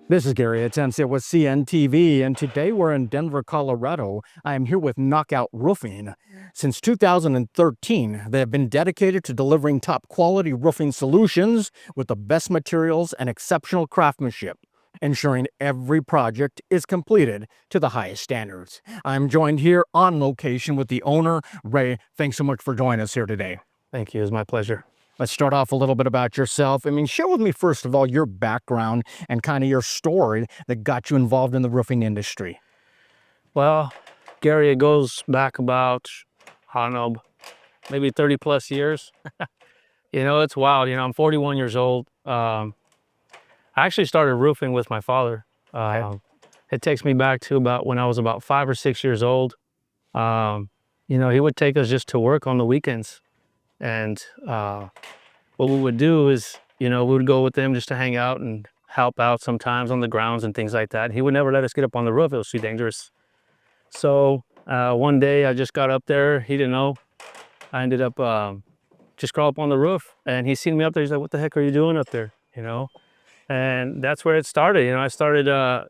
This is Gary Atencio with CNTV, and today we're in Denver, Colorado. I am here with Knockout Roofing. Since 2013, they have been dedicated to delivering top-quality roofing solutions with the best materials and exceptional craftsmanship, ensuring every project is completed to the highest standards. I'm joined here on location with the owner, Ray. Thanks so much for joining us here today. Thank you. It's my pleasure. Let's start off a little bit about yourself. Share with me, first of all, your background and kind of your story that got you involved in the roofing industry. Well, Gary, it goes back about, I don't know, maybe 30 plus years. It's wild. I'm 41 years old. I actually started roofing with my father. It takes me back to about when I was about 5 or 6 years old. He would take us just to work on the weekends. And what we would do is, we would go with them just to hang out and help out sometimes on the grounds and things like that. He would never let us get up on the roof. It was too dangerous. So one day I just got up there. He didn't know. I ended up just crawl up on the roof, and he seen me up there. He's like, "What the heck are you doing up there?" And that's where it started. I started,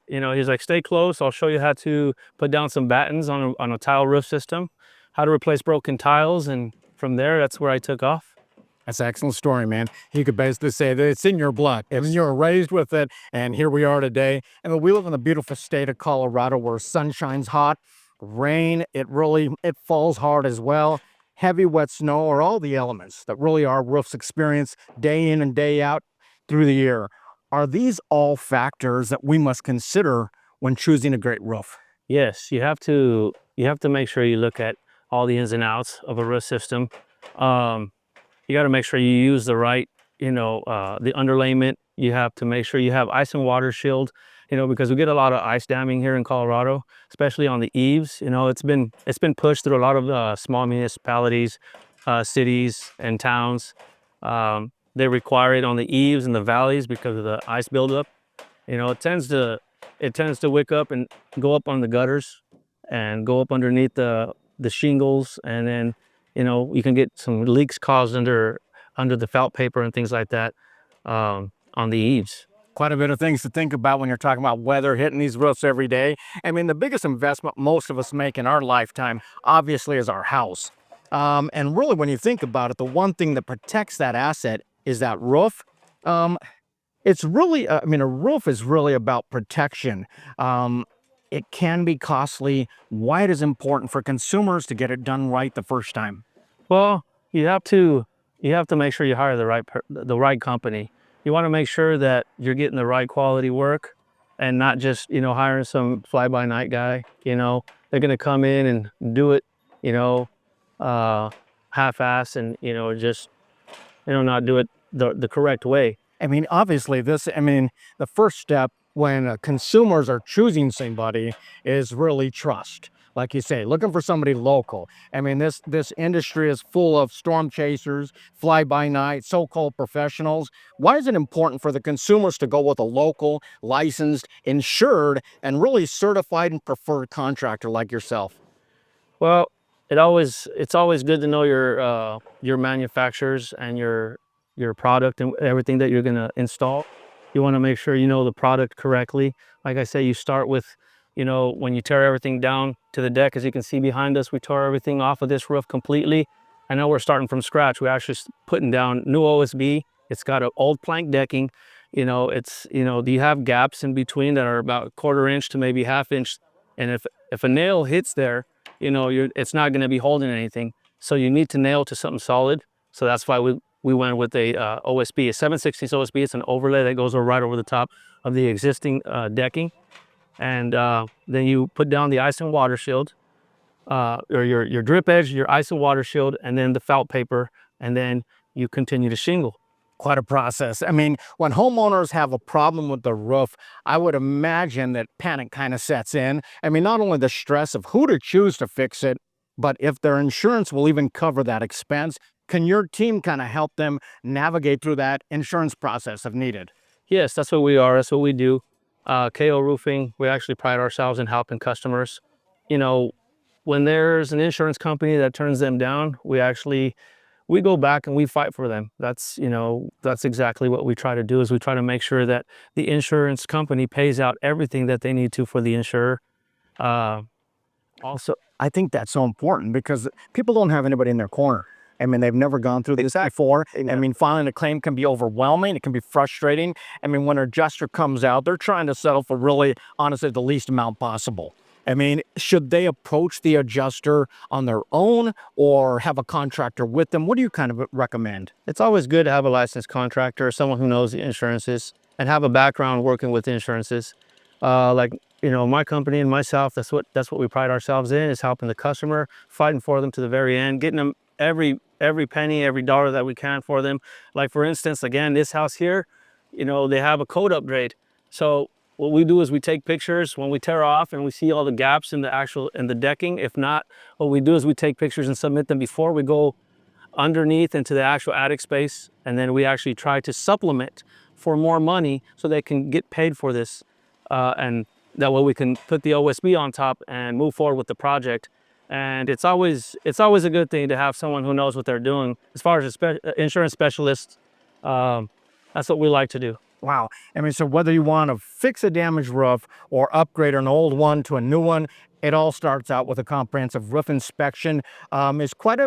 he's like, "Stay close. I'll show you how to put down some battens on a tile roof system, how to replace broken tiles." And from there, that's where I took off. That's an excellent story, man. You could basically say that it's in your blood. You were raised with it, and here we are today. And we live in the beautiful state of Colorado where sun shines hot, rain, it falls hard as well. Heavy, wet snow are all the elements that really our roofs experience day in and day out through the year. Are these all factors that we must consider when choosing a great roof? Yes, you have to make sure you look at all the ins and outs of a roof system. You got to make sure you use the right, the underlayment. You have to make sure you have ice and water shield, because we get a lot of ice damming here in Colorado, especially on the eaves. It's been pushed through a lot of small municipalities, cities and towns. They require it on the eaves and the valleys because of the ice buildup. It tends to wick up and go up on the gutters and go up underneath the shingles, and then you can get some leaks caused under the felt paper and things like that on the eaves. Quite a bit of things to think about when you're talking about weather hitting these roofs every day. The biggest investment most of us make in our lifetime, obviously, is our house. And really, when you think about it, the one thing that protects that asset is that roof. It's really, a roof is really about protection. It can be costly. Why it is important for consumers to get it done right the first time? Well, you have to make sure you hire the right company. You want to make sure that you're getting the right quality work, and not just hiring some fly-by-night guy. They're going to come in and do it, half-ass, and just not do it the correct way. Obviously, the first step when consumers are choosing somebody is really trust. Like you say, looking for somebody local. This industry is full of storm chasers, fly-by-night, so-called professionals. Why is it important for the consumers to go with a local, licensed, insured, and really certified and preferred contractor like yourself? Well, it's always good to know your manufacturers and your product and everything that you're going to install. You want to make sure you know the product correctly. Like I say, you start with, when you tear everything down to the deck. As you can see behind us, we tore everything off of this roof completely. I know we're starting from scratch. We're actually putting down new OSB. It's got an old plank decking. You have gaps in between that are about 1/4 inch to maybe 1/2 inch. And if a nail hits there, it's not going to be holding anything. So you need to nail to something solid. So that's why we went with a OSB, a 7/16 OSB. It's an overlay that goes right over the top of the existing decking. And then you put down the ice and water shield, or your drip edge, your ice and water shield, and then the felt paper, and then you continue to shingle. Quite a process. When homeowners have a problem with the roof, I would imagine that panic kind of sets in. Not only the stress of who to choose to fix it, but if their insurance will even cover that expense. Can your team kind of help them navigate through that insurance process if needed? Yes, that's what we are. That's what we do. KO Roofing, we actually pride ourselves in helping customers. When there's an insurance company that turns them down, we we go back and we fight for them. That's, you know, that's exactly what we try to do, is we try to make sure that the insurance company pays out everything that they need to for the insurer. Uh, Also, I think that's so important because people don't have anybody in their corner. I mean, they've never gone through this before. I mean, filing a claim can be overwhelming. It can be frustrating. I mean, when an adjuster comes out, they're trying to settle for really, honestly, the least amount possible. I mean, should they approach the adjuster on their own or have a contractor with them? What do you kind of recommend? it's always good to have a licensed contractor, someone who knows the insurances and have a background working with insurances. Like, you know, my company and myself, that's what we pride ourselves in, is helping the customer, fighting for them to the very end, getting them every penny, every dollar that we can for them. Like, for instance, again, this house here, you know, they have a code upgrade. So what we do is we take pictures when we tear off and we see all the gaps in the decking. If not, what we do is we take pictures and submit them before we go underneath into the actual attic space, and then we actually try to supplement for more money so they can get paid for this, and that way we can put the OSB on top and move forward with the project. And it's always a good thing to have someone who knows what they're doing. As far as insurance specialists, that's what we like to do. Wow. I mean, so whether you want to fix a damaged roof or upgrade an old one to a new one, it all starts out with a comprehensive roof inspection. Is quite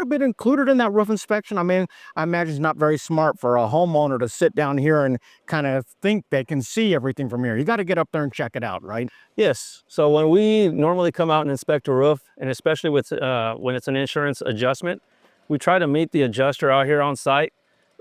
a bit included in that roof inspection. I mean, I imagine it's not very smart for a homeowner to sit down here and kind of think they can see everything from here. You got to get up there and check it out, right? Yes. So when we normally come out and inspect a roof, and especially with when it's an insurance adjustment, we try to meet the adjuster out here on site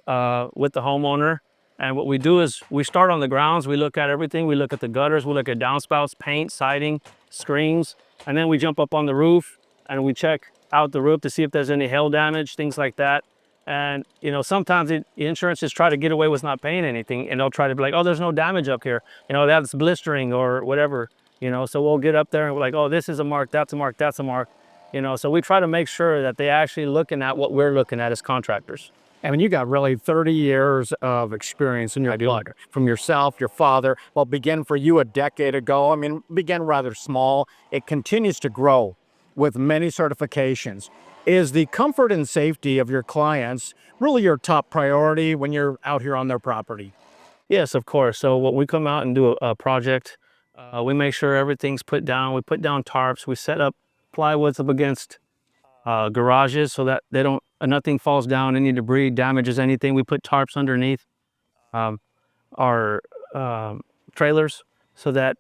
with the homeowner. And what we do is we start on the grounds. We look at everything. We look at the gutters. We look at downspouts, paint, siding, screens, and then we jump up on the roof and we check out the roof to see if there's any hail damage, things like that. And, you know, sometimes the insurances try to get away with not paying anything, and they'll try to be like, oh, there's no damage up here. You know, that's blistering or whatever, you know. So we'll get up there and we're like, oh, this is a mark, that's a mark, that's a mark. You know, so we try to make sure that they actually looking at what we're looking at as contractors. I mean, you got really 30 years of experience in your blood from yourself, your father. Well, began for you a decade ago. I mean, began rather small. It continues to grow with many certifications. Is the comfort and safety of your clients really your top priority when you're out here on their property? Yes, of course. So when we come out and do a project, we make sure everything's put down. We put down tarps. We set up plywoods up against garages so that they don't nothing falls down, any debris damages anything. We put tarps underneath our trailers so that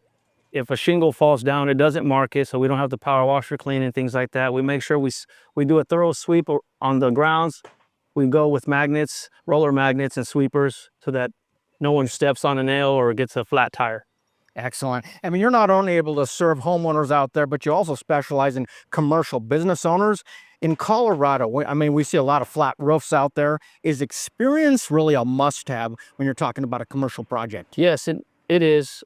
if a shingle falls down, it doesn't mark it, so we don't have to power washer clean and things like that. We make sure we do a thorough sweep on the grounds. We go with magnets, roller magnets and sweepers so that no one steps on a nail or gets a flat tire. Excellent. I mean, you're not only able to serve homeowners out there, but you also specialize in commercial business owners. In Colorado, I mean, we see a lot of flat roofs out there. Is experience really a must-have when you're talking about a commercial project? Yes, it is.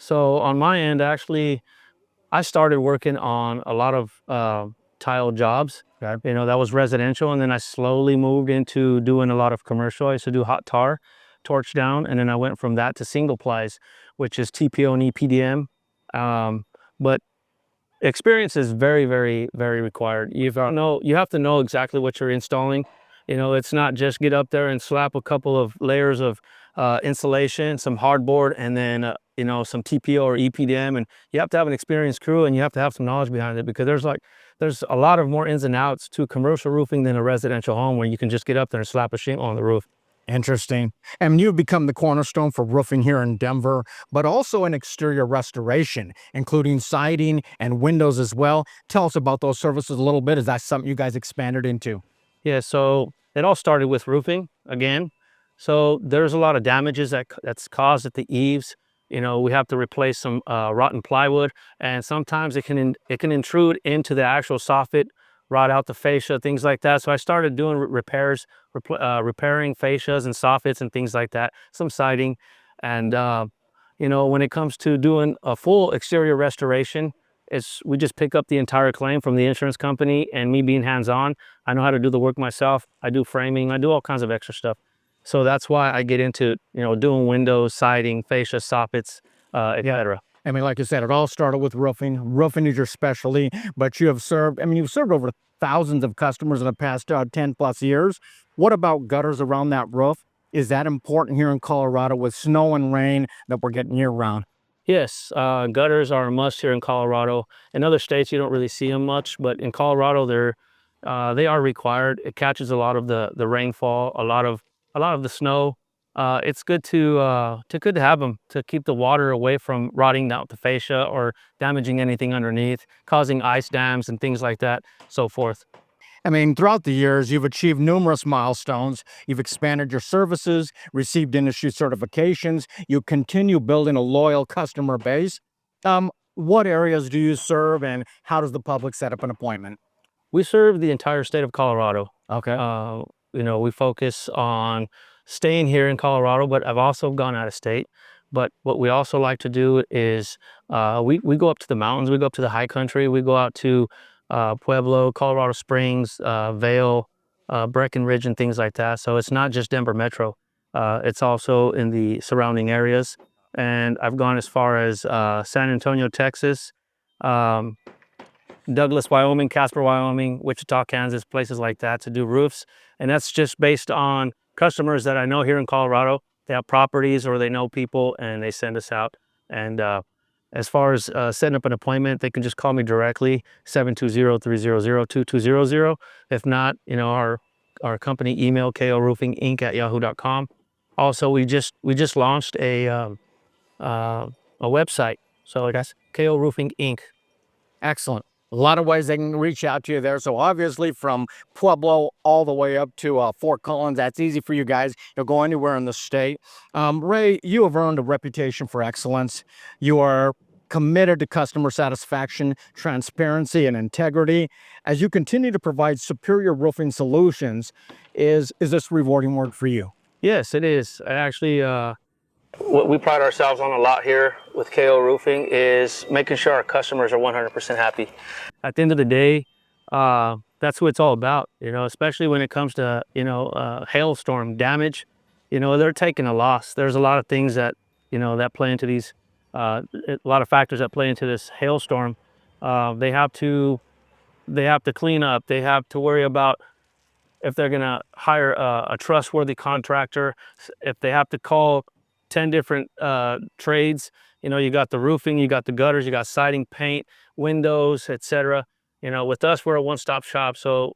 So on my end, actually, I started working on a lot of tile jobs. Okay. You know, that was residential, and then I slowly moved into doing a lot of commercial. I used to do hot tar, torch down, and then I went from that to single plies, which is TPO and EPDM. But experience is very, very, very required. You have to know exactly what you're installing. You know, it's not just get up there and slap a couple of layers of insulation, some hardboard, and then you know, some TPO or EPDM. And you have to have an experienced crew, and you have to have some knowledge behind it, because there's a lot of more ins and outs to commercial roofing than a residential home where you can just get up there and slap a shingle on the roof. Interesting. And you've become the cornerstone for roofing here in Denver, but also in exterior restoration, including siding and windows as well. Tell us about those services a little bit. Is that something you guys expanded into? Yeah, so it all started with roofing again. So there's a lot of damages that's caused at the eaves. You know, we have to replace some rotten plywood, and sometimes it can intrude into the actual soffit, rot out the fascia, things like that. So I started doing repairs, repairing fascias and soffits and things like that, some siding. And, you know, when it comes to doing a full exterior restoration, we just pick up the entire claim from the insurance company, and me being hands-on, I know how to do the work myself. I do framing, I do all kinds of extra stuff. So that's why I get into, you know, doing windows, siding, fascia, soffits, etc. I mean, like I said, it all started with roofing. Roofing is your specialty, but you've served over thousands of customers in the past 10 plus years. What about gutters around that roof? Is that important here in Colorado with snow and rain that we're getting year round? Yes, gutters are a must here in Colorado. In other states, you don't really see them much, but in Colorado, they are required. It catches a lot of the rainfall, a lot of the snow. It's good to have them to keep the water away from rotting out the fascia or damaging anything underneath, causing ice dams and things like that, so forth. I mean, throughout the years, you've achieved numerous milestones. You've expanded your services, received industry certifications. You continue building a loyal customer base. What areas do you serve, and how does the public set up an appointment? We serve the entire state of Colorado. Okay. Uh, we focus on staying here in Colorado, but I've also gone out of state. But what we also like to do is we go up to the mountains, we go up to the high country, we go out to Pueblo, Colorado Springs, Vail, Breckenridge, and things like that. So it's not just Denver Metro, it's also in the surrounding areas. And I've gone as far as San Antonio, Texas. Um, Douglas, Wyoming, Casper, Wyoming, Wichita, Kansas, places like that to do roofs. And that's just based on customers that I know here in Colorado. They have properties or they know people and they send us out. And as far as setting up an appointment, they can just call me directly, 720-300-2200. If not, our company email, koroofinginc@yahoo.com. Also, we just launched a website. So that's KO Roofing Inc. Excellent. A lot of ways they can reach out to you there. So obviously from Pueblo all the way up to Fort Collins, that's easy for you guys. You'll go anywhere in the state. Ray, you have earned a reputation for excellence. You are committed to customer satisfaction, transparency, and integrity. As you continue to provide superior roofing solutions, is this rewarding work for you? Yes, it is. I actually, what we pride ourselves on a lot here with KO Roofing is making sure our customers are 100% happy. At the end of the day, that's what it's all about, especially when it comes to, hailstorm damage. They're taking a loss. There's a lot of things that play into these, a lot of factors that play into this hailstorm. They have to clean up. They have to worry about if they're going to hire a trustworthy contractor, if they have to call 10 different trades. You got the roofing, you got the gutters, you got siding, paint, windows, etc. With us, we're a one-stop shop. So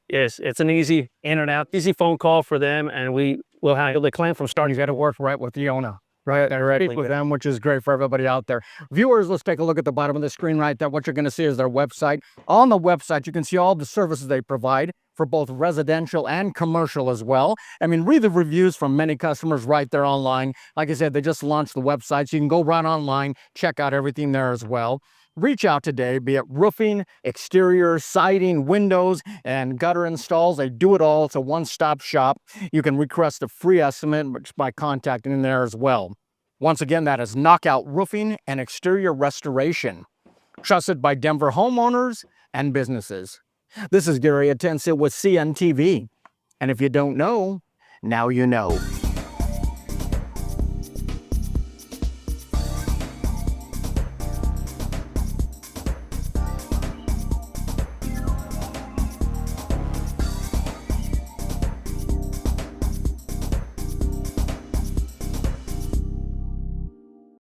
yes, it's an easy in and out, easy phone call for them, and we will handle the claim from start. You got to work right with the owner. Right, Directly with them, which is great for everybody out there. Viewers, let's take a look at the bottom of the screen right there. What you're going to see is their website. On the website, you can see all the services they provide for both residential and commercial as well. I mean, read the reviews from many customers right there online. Like I said, they just launched the website, so you can go right online, check out everything there as well. Reach out today, be it roofing, exterior, siding, windows, and gutter installs. They do it all. It's a one-stop shop. You can request a free estimate by contacting them there as well. Once again, that is Knockout Roofing and Exterior Restoration, trusted by Denver homeowners and businesses. This is Gary Atencio with CNTV. And if you don't know, now you know.